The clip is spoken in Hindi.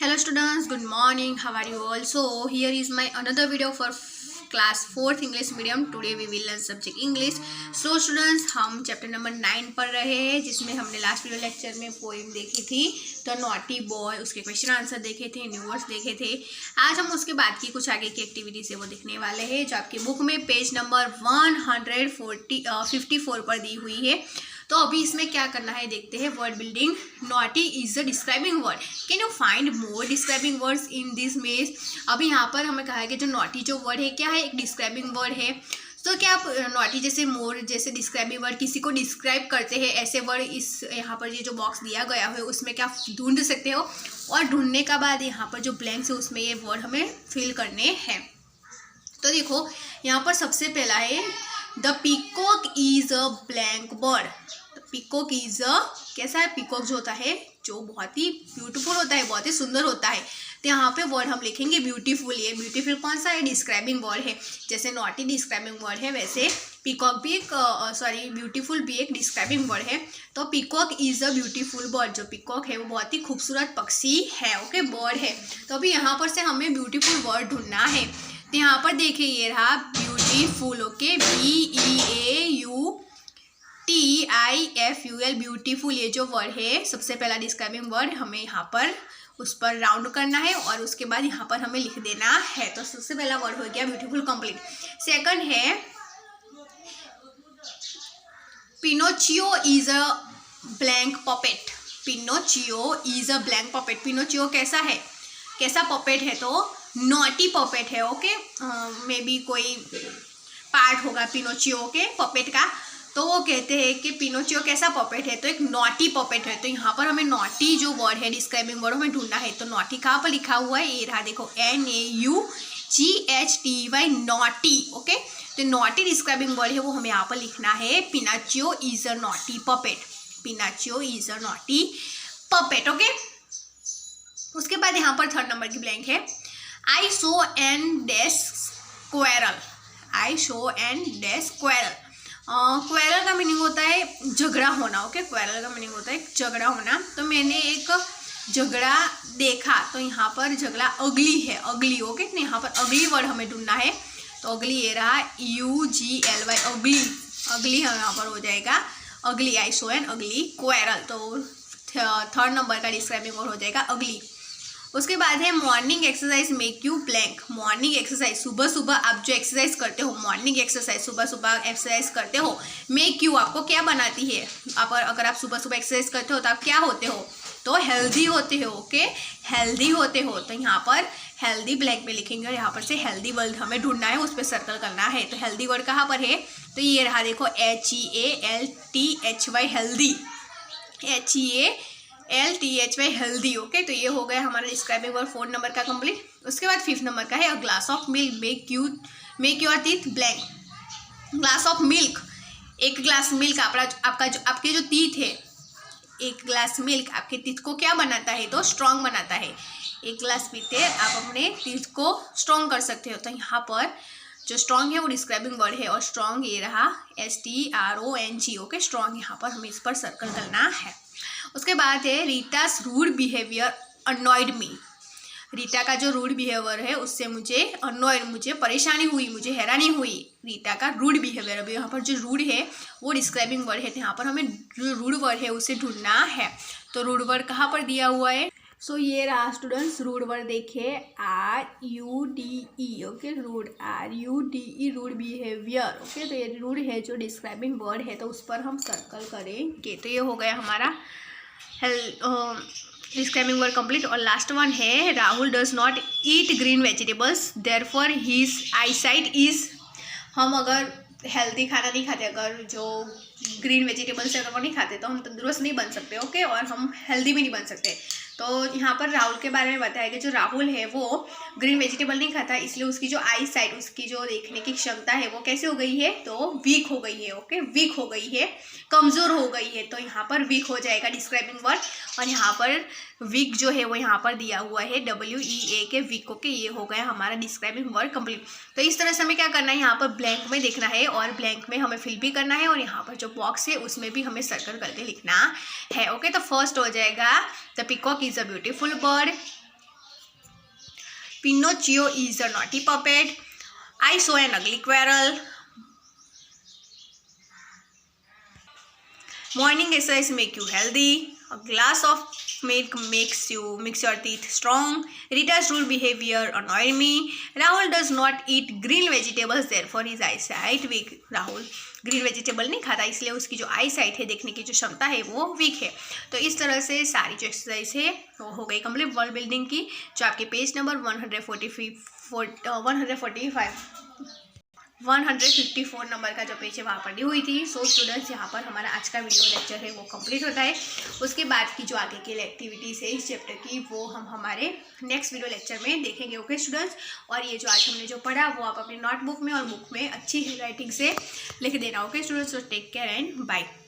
Hello students, good morning. How are you all? So here is my another video for class 4th English medium. Today we will learn subject English. So students, हम चैप्टर नंबर 9 पढ़ रहे हैं, जिसमें हमने लास्ट वीडियो लेक्चर में पोएम देखी थी द नॉटी बॉय, उसके क्वेश्चन आंसर देखे थे, न्यू वर्ड्स देखे थे। आज हम उसके बाद की कुछ आगे की एक्टिविटी से वो देखने वाले हैं, जो आपकी बुक में पेज नंबर 154 पर दी हुई है। तो अभी इसमें क्या करना है देखते हैं। Word building. Naughty is a describing word. Can you find more describing words in this मेज। अभी यहाँ पर हमें कहा है कि जो नॉटी जो वर्ड है क्या है, एक डिस्क्राइबिंग वर्ड है। तो क्या आप नॉटी जैसे मोर जैसे डिस्क्राइबिंग वर्ड किसी को डिस्क्राइब करते हैं, ऐसे वर्ड इस यहाँ पर ये जो बॉक्स दिया गया है उसमें क्या ढूंढ सकते हो, और ढूंढने का बाद यहाँ पर जो ब्लैंक्स है उसमें ये वर्ड हमें फिल करने हैं। तो देखो यहाँ पर सबसे पहला है the peacock is a blank bird. Peacock is a कैसा है, पीकॉक जो होता है जो बहुत ही ब्यूटीफुल होता है, बहुत ही सुंदर होता है। तो यहाँ पे वर्ड हम लिखेंगे ब्यूटीफुल। ये ब्यूटीफुल कौन सा है, डिस्क्राइबिंग वर्ड है। जैसे नॉटी डिस्क्राइबिंग वर्ड है, वैसे पीकॉक भी एक ब्यूटीफुल भी एक डिस्क्राइबिंग वर्ड है। तो peacock is a beautiful bird. जो पीकॉक है वो बहुत ही खूबसूरत पक्षी है, ओके, बर्ड है। तो अभी यहाँ पर से हमें ब्यूटीफुल वर्ड ढूंढना है। तो यहाँ पर देखिए ये रहा ब्यूटीफुल, ओके, BEAUTIFUL, ब्यूटीफुल। ये जो वर्ड है सबसे पहला डिस्क्राइबिंग वर्ड, हमें यहाँ पर उस पर राउंड करना है और उसके बाद यहाँ पर हमें लिख देना है। तो सबसे पहला वर्ड हो गया ब्यूटीफुल, कंप्लीट। सेकंड है Pinocchio is a blank puppet. Pinocchio is a blank puppet. Pinocchio कैसा है, कैसा पपेट है, तो नॉटी पपेट है, ओके। मे बी कोई पार्ट होगा पिनोचियो के पपेट का, तो वो कहते हैं कि पिनोचियो कैसा पपेट है, तो एक नॉटी पपेट है। तो यहाँ पर हमें नॉटी जो वर्ड है डिस्क्राइबिंग वर्ड हमें ढूंढना है। तो नॉटी कहाँ पर लिखा हुआ है, ये रहा, देखो NAUGHTY, नॉटी, ओके। तो नॉटी डिस्क्राइबिंग वर्ड है वो हमें यहाँ पर लिखना है। Pinocchio is a naughty puppet. Pinocchio is a naughty puppet, okay. उसके बाद यहाँ पर थर्ड नंबर की ब्लैंक है I saw an dash squirrel. I saw an dash squirrel. Quarrel का मीनिंग होता है झगड़ा होना, ओके। क्वेरल का मीनिंग होता है झगड़ा होना। तो मैंने एक झगड़ा देखा, तो यहाँ पर झगड़ा अगली है, अगली, ओके। तो यहाँ पर अगली वर्ड हमें ढूंढना है। तो अगली ये रहा UGLY, अगली। अगली यहाँ पर हो जाएगा अगली। I saw an ugly squirrel। तो थर्ड नंबर का डिस्क्राइबिंग वर्ड हो जाएगा अगली। उसके बाद है morning exercise make you blank. Morning exercise, सुबह सुबह आप जो एक्सरसाइज करते हो, मॉर्निंग एक्सरसाइज सुबह सुबह एक्सरसाइज करते हो, मेक यू आपको क्या बनाती है। आप अगर आप सुबह सुबह एक्सरसाइज करते हो तो आप क्या होते हो, तो हेल्दी होते हो, ओके, हेल्दी होते हो। तो यहाँ पर हेल्दी ब्लैंक में लिखेंगे और यहाँ पर से हेल्दी वर्ड हमें ढूंढना है, उस पर सर्कल करना है। तो हेल्दी वर्ड कहाँ पर है, तो ये रहा, देखो HEALTHY, healthy, HEALTHY, healthy, okay. तो ये हो गया हमारा डिस्क्राइबिंग वर्ड फोर्थ नंबर का कंप्लीट। उसके बाद फिफ्थ नंबर का है a glass of milk make your teeth blank. Glass of milk, एक ग्लास मिल्क आपके जो टीथ है, एक ग्लास मिल्क आपके टीथ को क्या बनाता है, तो स्ट्रॉन्ग बनाता है। एक ग्लास पीते आप अपने टीथ को स्ट्रॉन्ग कर सकते हो। तो यहाँ पर जो स्ट्रॉन्ग है वो डिस्क्राइबिंग वर्ड है, और स्ट्रॉन्ग ये रहा STRONG, ओके। स्ट्रॉन्ग यहाँ पर हमें इस पर सर्कल करना है। उसके बाद है रीटास रूड बिहेवियर अनॉयड मी। रीटा का जो रूड बिहेवियर है उससे मुझे अनॉयड, मुझे परेशानी हुई, मुझे हैरानी हुई। रीटा का रूड बिहेवियर, अभी यहाँ पर जो रूड है वो डिस्क्राइबिंग वर्ड है। तो यहाँ पर हमें जो रूड वर्ड है उसे ढूंढना है। तो रूड वर्ड कहाँ पर दिया हुआ है, सो ये रहा स्टूडेंट्स रूड वर्ड, देखिए RUDE, okay, rude RUDE, rude behaviour, okay. तो ये रूड है जो डिस्क्राइबिंग वर्ड है, तो उस पर हम सर्कल करेंगे। तो ये हो गया हमारा डिस्क्राइबिंग वर्ड कंप्लीट। और लास्ट वन है Rahul does not eat green vegetables therefore his eyesight is. हम अगर हेल्दी खाना नहीं खाते, अगर जो ग्रीन वेजिटेबल्स है अगर वो नहीं खाते, तो हम तंदुरुस्त नहीं बन सकते, ओके, और हम हेल्दी भी नहीं बन सकते। तो यहाँ पर राहुल के बारे में बताया कि जो राहुल है वो ग्रीन वेजिटेबल नहीं खाता, इसलिए उसकी जो आई साइट, उसकी जो देखने की क्षमता है वो कैसे हो गई है, तो वीक हो गई है, ओके, वीक हो गई है, कमज़ोर हो गई है। तो यहाँ पर वीक हो जाएगा डिस्क्राइबिंग वर्ड, और यहाँ पर वीक जो है वो यहाँ पर दिया हुआ है WEAK, वीक, ओके। ये हो गया हमारा डिस्क्राइबिंग वर्ड कंप्लीट। तो इस तरह से हमें क्या करना है, यहाँ पर ब्लैंक में देखना है और ब्लैंक में हमें फिल भी करना है, और यहाँ पर जो बॉक्स है उसमें भी हमें सर्कल करके लिखना है, ओके। तो फर्स्ट हो जाएगा the peacock is a beautiful bird, Pinocchio is a naughty puppet. I saw an ugly squirrel. Morning exercise make you healthy. A glass of milk makes your teeth strong. Rita's rude behavior annoyed me. Rahul does not eat green vegetables, therefore his eyesight weak. Rahul green vegetable नहीं खाता, इसलिए उसकी जो आई साइट है, देखने की जो क्षमता है, वो वीक है। तो इस तरह से सारी जो एक्सरसाइज है वो हो गई कंप्लीट वर्ल्ड बिल्डिंग की, जो आपके पेज नंबर 154 नंबर का जो पेज है वहाँ पर दी हुई थी। सो स्टूडेंट्स, यहाँ पर हमारा आज का वीडियो लेक्चर है वो कंप्लीट होता है। उसके बाद की जो आगे की एक्टिविटीज़ है इस चैप्टर की, वो हम हमारे नेक्स्ट वीडियो लेक्चर में देखेंगे। ओके स्टूडेंट्स, और ये जो आज हमने जो पढ़ा वो आप अपनी नोटबुक में और बुक में अच्छी राइटिंग से लिख देना। Okay students, take care and bye.